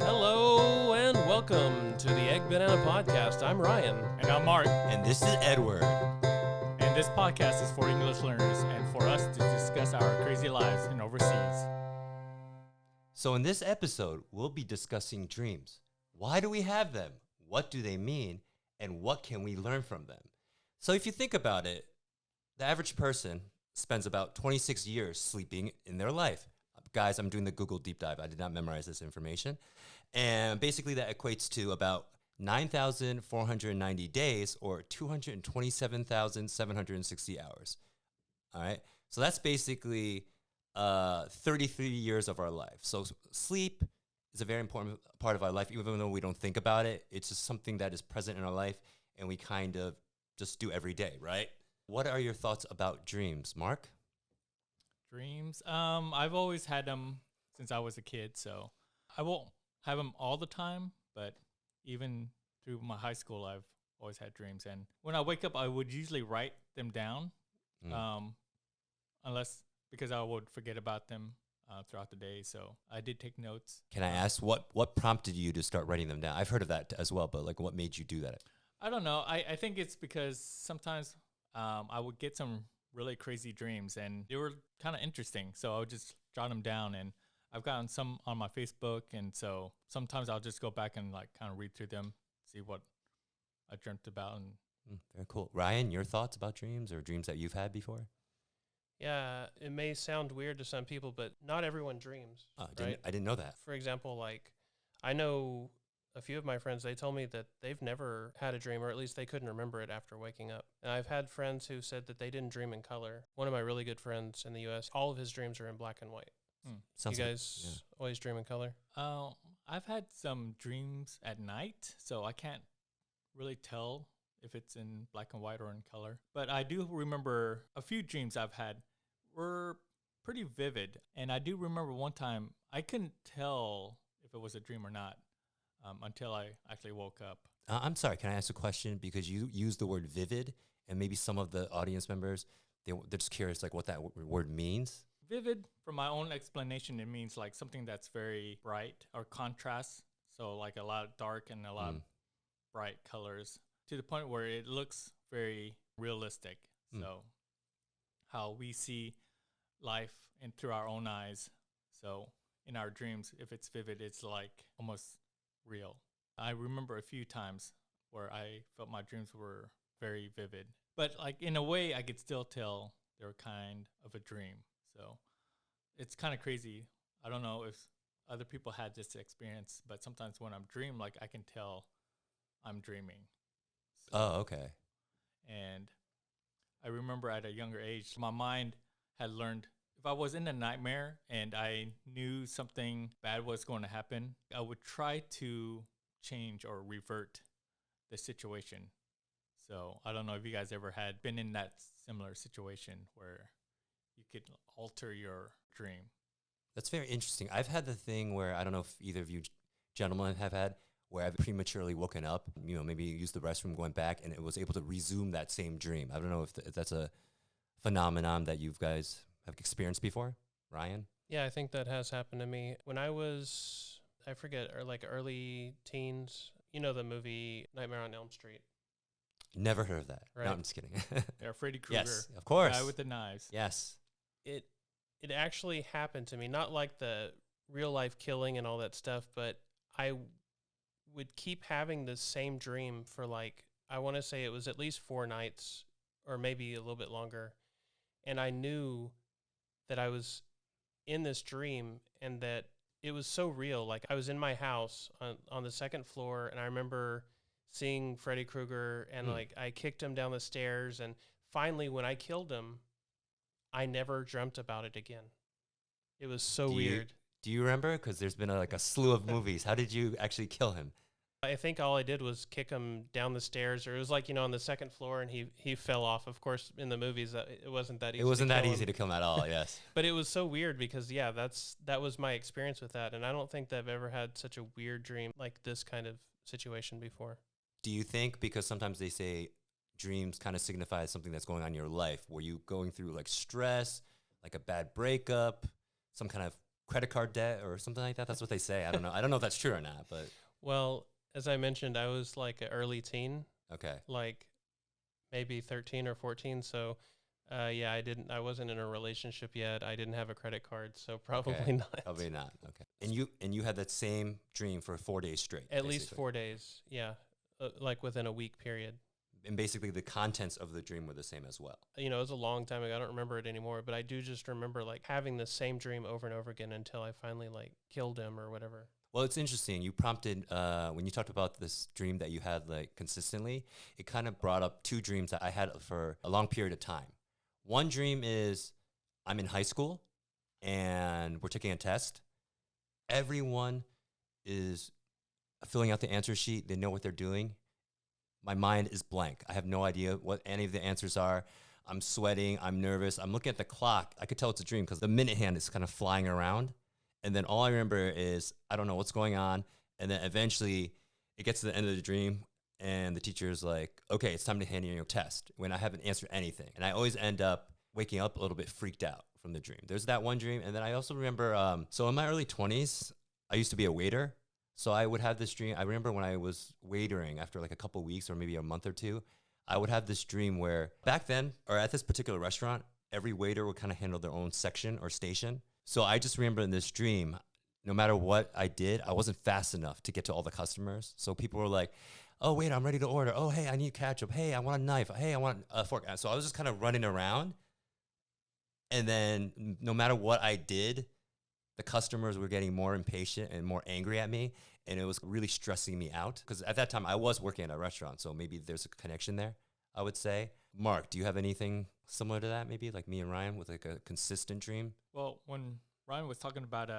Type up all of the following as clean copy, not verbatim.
Hello and welcome to the EggBanana podcast. I'm Ryan. And I'm Mark. And this is Edward. And this podcast is for English learners and for us to discuss our crazy lives in overseas. So in this episode, we'll be discussing dreams. Why do we have them? What do they mean? And what can we learn from them? So if you think about it, the average person spends about 26 years sleeping in their life. Guys, I'm doing the Google deep dive. I did not memorize this information. And basically that equates to about 9,490 days or 227,760 hours. All right. So that's basically 33 years of our life. So sleep is a very important part of our life, even though we don't think about it. It's just something that is present in our life and we kind of just do every day, right? What are your thoughts about dreams, Mark? Dreams? I've always had them since I was a kid, so I won't have them all the time, but even through my high school, I've always had dreams. And when I wake up, I would usually write them down, unless because I would forget about them throughout the day. So I did take notes. Can I ask what prompted you to start writing them down? I've heard of that as well, but like what made you do that? I don't know. I think it's because sometimes I would get some really crazy dreams and they were kind of interesting. So I would just jot them down, and I've gotten some on my Facebook. And so sometimes I'll just go back and like kind of read through them, see what I dreamt about. And Very cool. Ryan, your thoughts about dreams or dreams that you've had before? Yeah, it may sound weird to some people, but not everyone dreams. I right? didn't know that. For example, like I know a few of my friends, they told me that they've never had a dream, or at least they couldn't remember it after waking up. And I've had friends who said that they didn't dream in color. One of my really good friends in the U.S., all of his dreams are in black and white. Sounds You guys always dream in color? I've had some dreams at night, so I can't really tell if it's in black and white or in color. But I do remember a few dreams I've had were pretty vivid. And I do remember one time I couldn't tell if it was a dream or not until I actually woke up. I'm sorry, can I ask a question? Because you used the word vivid, and maybe some of the audience members, they're just curious like what that word means. Vivid, from my own explanation, it means like something that's very bright or contrast. So like a lot of dark and a lot of bright colors to the point where it looks very realistic. So how we see life and through our own eyes. So in our dreams, if it's vivid, it's like almost real. I remember a few times where I felt my dreams were very vivid, but like in a way I could still tell they were kind of a dream. So it's kind of crazy. I don't know if other people had this experience, but sometimes when I'm dreaming, like I can tell I'm dreaming. So, Oh, okay. and I remember at a younger age, my mind had learned if I was in a nightmare and I knew something bad was going to happen, I would try to change or revert the situation. So I don't know if you guys ever had been in that similar situation where you could alter your dream. That's very interesting. I've had the thing where I don't know if either of you gentlemen have had where I've prematurely woken up, maybe used the restroom, going back, and it was able to resume that same dream. I don't know if that's a phenomenon that you guys have experienced before. Ryan? Yeah, I think that has happened to me. When I was, I forget, or like early teens, you know the movie Nightmare on Elm Street? Never heard of that. Right. No, I'm just kidding. Yeah, Freddy Krueger. Yes, of course. Guy with the knives. Yes. It actually happened to me, not like the real life killing and all that stuff, but I would keep having the same dream for like, I want to say it was at least 4 nights or maybe a little bit longer. And I knew that I was in this dream and that it was so real. Like I was in my house on the second floor, and I remember seeing Freddy Krueger, and like I kicked him down the stairs, and finally when I killed him, I never dreamt about it again. It was so weird. Do you remember? Because there's been a slew of movies. How did you actually kill him? I think all I did was kick him down the stairs, or it was like, on the second floor, and he fell off. Of course, in the movies, it wasn't that easy. It wasn't that easy him. to kill him at all, yes. But it was so weird because, yeah, that was my experience with that. And I don't think that I've ever had such a weird dream like this kind of situation before. Do you think, because sometimes they say dreams kind of signify something that's going on in your life, were you going through like stress, like a bad breakup, some kind of credit card debt or something like that. That's what they say. I don't know. I don't know if that's true or not, but Well, as I mentioned, I was like an early teen, okay. like maybe 13 or 14. So, yeah, I wasn't in a relationship yet. I didn't have a credit card, so probably Okay. not. Probably not. Okay. And you had that same dream for 4 days straight. At least basically. 4 days. Yeah. Like within a week period. And basically the contents of the dream were the same as well. You know, it was a long time ago. I don't remember it anymore, but I do just remember like having the same dream over and over again until I finally like killed him or whatever. Well, it's interesting. You prompted when you talked about this dream that you had like consistently. It kind of brought up 2 dreams that I had for a long period of time. One dream is I'm in high school and we're taking a test. Everyone is filling out the answer sheet. They know what they're doing. My mind is blank. I have no idea what any of the answers are. I'm sweating. I'm nervous. I'm looking at the clock. I could tell it's a dream because the minute hand is kind of flying around. And then all I remember is I don't know what's going on. And then eventually it gets to the end of the dream and the teacher is like, okay, it's time to hand in your test when I haven't answered anything. And I always end up waking up a little bit freaked out from the dream. There's that one dream. And then I also remember, so in my early 20s, I used to be a waiter. So I would have this dream. I remember when I was waitering after like a couple of weeks or maybe a month or two, I would have this dream where back then or at this particular restaurant, every waiter would kind of handle their own section or station. So I just remember in this dream, no matter what I did, I wasn't fast enough to get to all the customers. So people were like, oh, wait, I'm ready to order. Oh, hey, I need ketchup. Hey, I want a knife. Hey, I want a fork. So I was just kind of running around. And then no matter what I did, the customers were getting more impatient and more angry at me. And it was really stressing me out. Because at that time, I was working at a restaurant. So maybe there's a connection there, I would say. Mark, do you have anything similar to that, maybe? Like me and Ryan with like a consistent dream? Well, when Ryan was talking about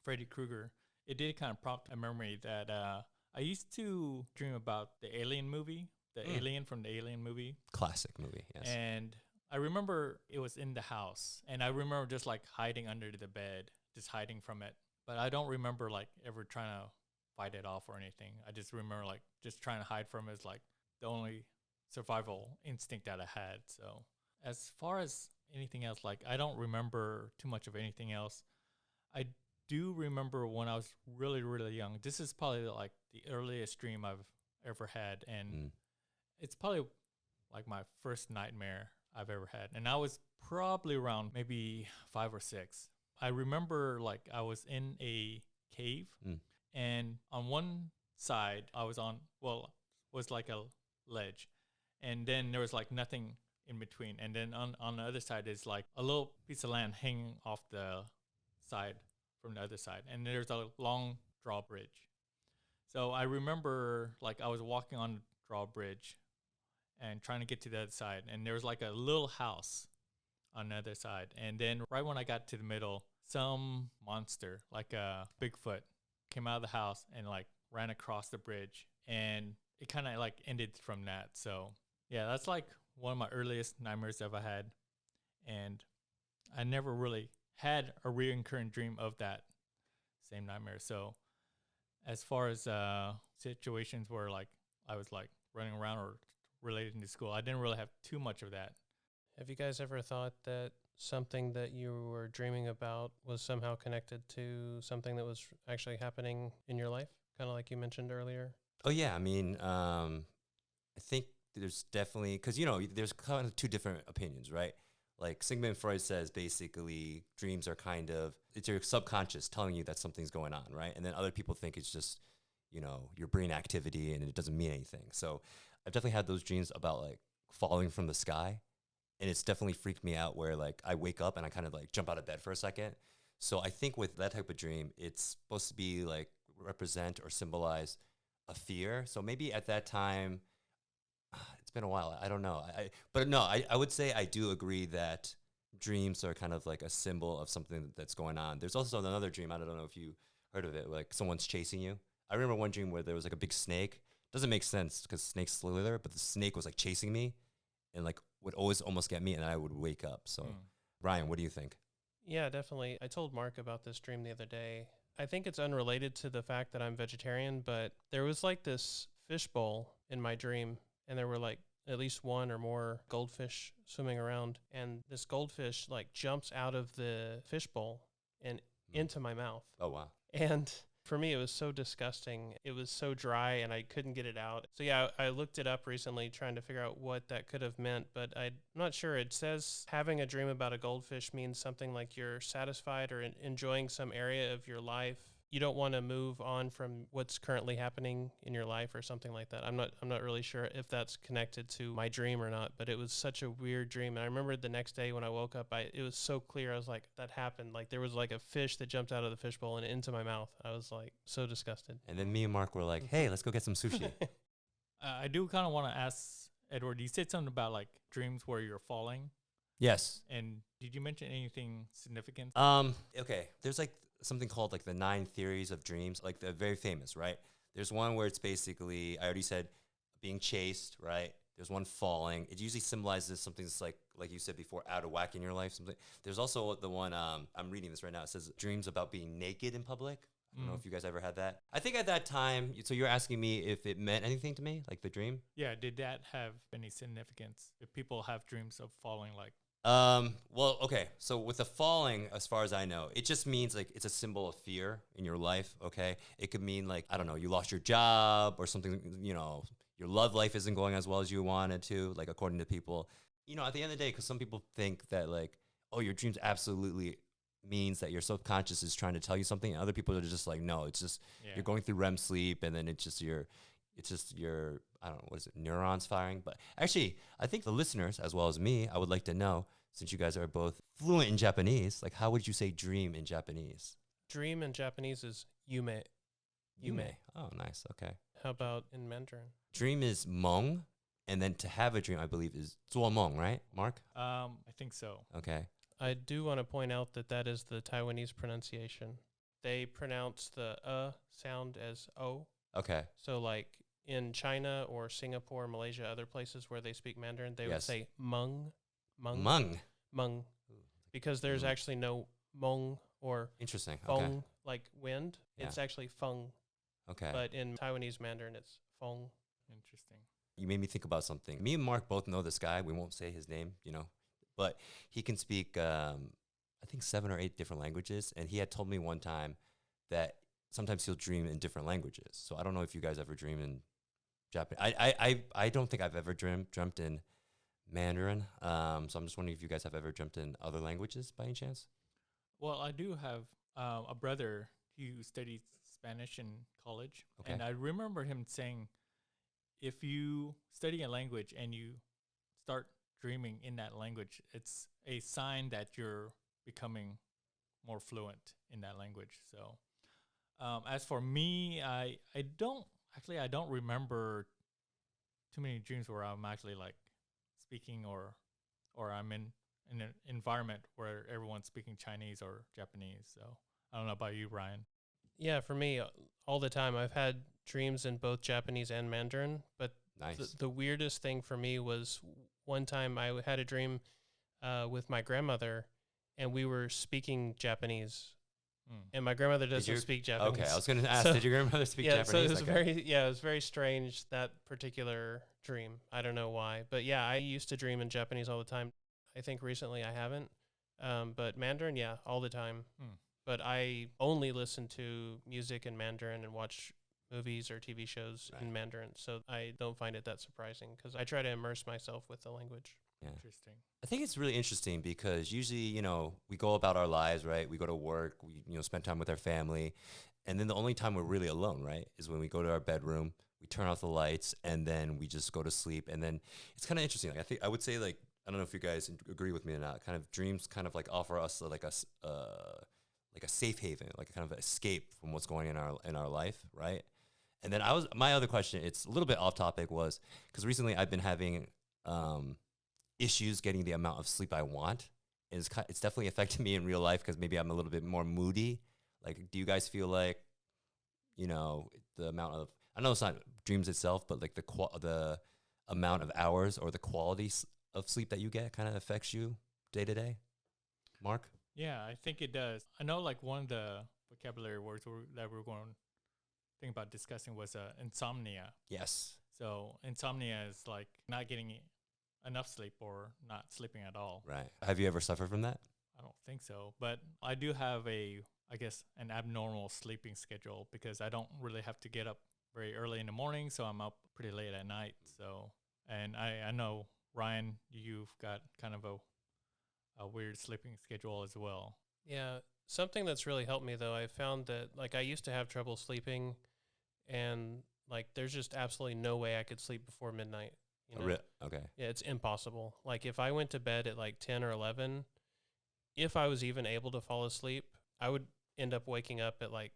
Freddy Krueger, it did kind of prompt a memory that I used to dream about the Alien movie, the Alien from the Alien movie. Classic movie, yes. And I remember it was in the house. And I remember just like hiding under the bed, just hiding from it. But I don't remember like ever trying to fight it off or anything. I just remember like just trying to hide from it is like the only survival instinct that I had. So as far as anything else, like I don't remember too much of anything else. I do remember when I was really, really young. This is probably like the earliest dream I've ever had. And it's probably like my first nightmare I've ever had. And I was probably around maybe 5 or 6. I remember like I was in a cave and on one side I was on, well, was like a ledge. And then there was like nothing in between. And then on the other side is like a little piece of land hanging off the side from the other side. And there's a long drawbridge. So I remember like I was walking on the drawbridge and trying to get to the other side. And there was like a little house on the other side. And then right when I got to the middle, some monster, like a Bigfoot, came out of the house and like ran across the bridge. And it kind of like ended from that. So yeah, that's like one of my earliest nightmares I've ever had. And I never really had a recurring dream of that same nightmare. So as far as situations where like I was like running around or related to school, I didn't really have too much of that. Have you guys ever thought that something that you were dreaming about was somehow connected to something that was actually happening in your life? Kind of like you mentioned earlier. Oh, yeah. I mean, I think there's definitely, because, you know, there's kind of 2 different opinions, right? Like Sigmund Freud says, basically, dreams are kind of, it's your subconscious telling you that something's going on, right? And then other people think it's just, you know, your brain activity and it doesn't mean anything. So I've definitely had those dreams about like falling from the sky. And it's definitely freaked me out where like I wake up and I kind of like jump out of bed for a second. So I think with that type of dream, it's supposed to be like represent or symbolize a fear. So maybe at that time, it's been a while. I don't know. But no, I would say I do agree that dreams are kind of like a symbol of something that's going on. There's also another dream. I don't know if you heard of it. Like someone's chasing you. I remember one dream where there was like a big snake. Doesn't make sense because snakes slither, but the snake was like chasing me and like would always almost get me and I would wake up. So Ryan, what do you think? Yeah, definitely. I told Mark about this dream the other day. I think it's unrelated to the fact that I'm vegetarian, but there was like this fishbowl in my dream and there were like at least one or more goldfish swimming around. And this goldfish like jumps out of the fishbowl and into my mouth. Oh, wow. And for me, it was so disgusting. It was so dry and I couldn't get it out. So yeah, I looked it up recently trying to figure out what that could have meant, but I'm not sure. It says having a dream about a goldfish means something like you're satisfied or enjoying some area of your life. You don't want to move on from what's currently happening in your life or something like that. I'm not really sure if that's connected to my dream or not, but it was such a weird dream. And I remember the next day when I woke up, it was so clear. I was like, that happened. Like there was like a fish that jumped out of the fishbowl and into my mouth. I was like so disgusted. And then me and Mark were like, hey, let's go get some sushi. I do kind of want to ask Edward, you said something about like dreams where you're falling. Yes. And did you mention anything significant? Okay. There's like something called like the 9 theories of dreams, like they're very famous, right? There's one where it's basically, I already said, being chased, right? There's one falling. It usually symbolizes something that's like you said before, out of whack in your life. Something. There's also the one, I'm reading this right now. It says dreams about being naked in public. I don't know if you guys ever had that. I think at that time, so you're asking me if it meant anything to me, like the dream? Yeah, did that have any significance? If people have dreams of falling, like well, okay. So with the falling, as far as I know, it just means like it's a symbol of fear in your life. Okay. It could mean like, I don't know, you lost your job or something, you know, your love life isn't going as well as you wanted to, like according to people, you know, at the end of the day, because some people think that like, oh, your dreams absolutely means that your subconscious is trying to tell you something. And other people are just like, no, it's just, you're going through REM sleep and then it's just your, I don't know, what is it, neurons firing? But actually, I think the listeners, as well as me, I would like to know, since you guys are both fluent in Japanese, like how would you say dream in Japanese? Dream in Japanese is yume. Yume. Oh, nice. Okay. How about in Mandarin? Dream is mong, and then to have a dream, I believe, is 做梦, right, Mark? I think so. Okay. I do want to point out that is the Taiwanese pronunciation. They pronounce the sound as o. Okay. So like in China or Singapore, Malaysia, other places where they speak Mandarin, they would say mung. Mung. Because there's actually no mong or interesting. feng, Okay. like wind. Yeah. It's actually feng. Okay. But in Taiwanese Mandarin, it's feng. Interesting. You made me think about something. Me and Mark both know this guy. We won't say his name, you know, but he can speak, I think 7 or 8 different languages. And he had told me one time that sometimes he'll dream in different languages. So I don't know if you guys ever dream in Japanese. I don't think I've ever dreamt in Mandarin. So I'm just wondering if you guys have ever dreamt in other languages by any chance? Well, I do have a brother who studied Spanish in college. Okay. And I remember him saying, if you study a language and you start dreaming in that language, it's a sign that you're becoming more fluent in that language. So as for me, I don't remember too many dreams where I'm actually like speaking or I'm in an environment where everyone's speaking Chinese or Japanese. So I don't know about you, Ryan. Yeah, for me, all the time, I've had dreams in both Japanese and Mandarin. But Nice. the weirdest thing for me was one time I had a dream with my grandmother, and we were speaking Japanese. And my grandmother doesn't speak Japanese. Okay, I was going to ask, did your grandmother speak Japanese? So it was it was very strange, that particular dream. I don't know why. But yeah, I used to dream in Japanese all the time. I think recently I haven't. But Mandarin, yeah, all the time. But I only listen to music in Mandarin and watch movies or TV shows in Mandarin. So I don't find it that surprising because I try to immerse myself with the language. Yeah. Interesting. I think it's really interesting because usually, you know, we go about our lives, right? We go to work, we, you know, spend time with our family. And then the only time we're really alone, right, is when we go to our bedroom, we turn off the lights, and then we just go to sleep. And then it's kind of interesting. Like, I would say, like, I don't know if you guys agree with me or not, kind of dreams kind of like offer us like a safe haven, like a kind of escape from what's going on in our life, right? And then my other question, it's a little bit off topic, was because recently I've been having issues getting the amount of sleep I want. And it's definitely affected me in real life because maybe I'm a little bit more moody. Like, do you guys feel like, you know, the amount of, I know it's not dreams itself, but like the amount of hours or the quality of sleep that you get kind of affects you day to day? Mark? Yeah, I think it does. I know like one of the vocabulary words that we're going to think about discussing was insomnia. Yes. So insomnia is like not getting enough sleep or not sleeping at all. Right. Have you ever suffered from that? I don't think so, but I do have a I guess, an abnormal sleeping schedule because I don't really have to get up very early in the morning, so I'm up pretty late at night. So, and I know, Ryan, you've got kind of a weird sleeping schedule as well. Yeah. Something that's really helped me, though, I found that, like, I used to have trouble sleeping, and, like, there's just absolutely no way I could sleep before midnight. You know? Okay. Yeah, it's impossible. Like, if I went to bed at, like, 10 or 11, if I was even able to fall asleep, I would end up waking up at, like,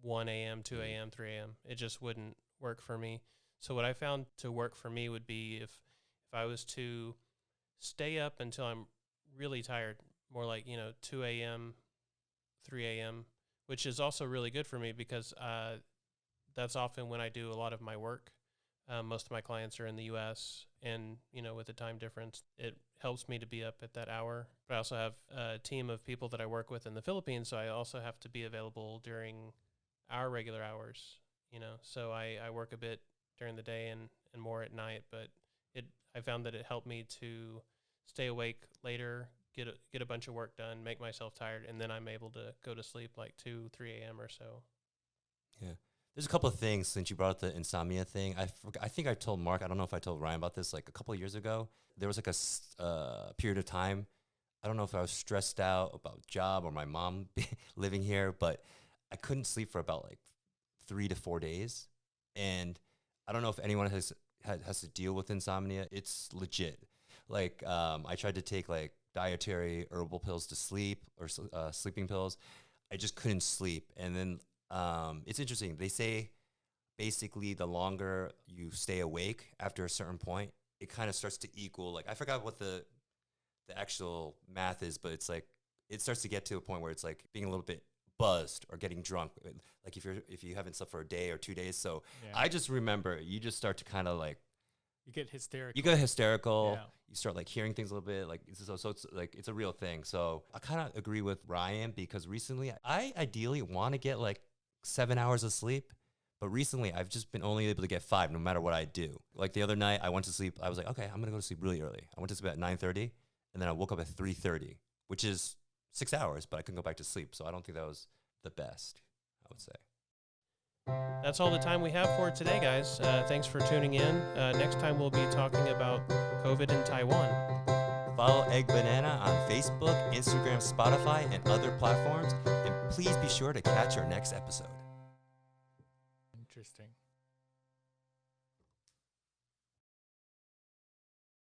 1 a.m., 2 a.m., 3 a.m. It just wouldn't work for me. So what I found to work for me would be if I was to stay up until I'm really tired, more like, 2 a.m., 3 a.m., which is also really good for me because that's often when I do a lot of my work. Most of my clients are in the U.S., and, with the time difference, it helps me to be up at that hour. But I also have a team of people that I work with in the Philippines, so I also have to be available during our regular hours, So I work a bit during the day and more at night, but I found that it helped me to stay awake later, get a bunch of work done, make myself tired, and then I'm able to go to sleep like 2, 3 a.m. or so. Yeah. There's a couple of things since you brought up the insomnia thing. I think I told Mark, I don't know if I told Ryan about this, like a couple of years ago. There was like a period of time. I don't know if I was stressed out about job or my mom living here, but I couldn't sleep for about like 3 to 4 days. And I don't know if anyone has to deal with insomnia. It's legit. Like I tried to take like dietary herbal pills to sleep or sleeping pills. I just couldn't sleep. And then it's interesting. They say basically the longer you stay awake after a certain point, it kind of starts to equal, like I forgot what the actual math is, but it's like it starts to get to a point where it's like being a little bit buzzed or getting drunk, like if you haven't slept for a day or 2 days. So yeah. I just remember you just start to kind of like you get hysterical. Yeah. You start like hearing things a little bit, like so it's like it's a real thing. So I kind of agree with Ryan because recently I ideally want to get like 7 hours of sleep, but recently I've just been only able to get 5 no matter what I do. Like the other night I went to sleep, I was like, okay, I'm gonna go to sleep really early. I went to sleep at 9:30 and then I woke up at 3:30, which is 6 hours, but I couldn't go back to sleep. So I don't think that was the best, I would say. That's all the time we have for today, guys. Thanks for tuning in. Next time we'll be talking about COVID in Taiwan. Follow EggBanana on Facebook, Instagram, Spotify, and other platforms. And please be sure to catch our next episode. Interesting.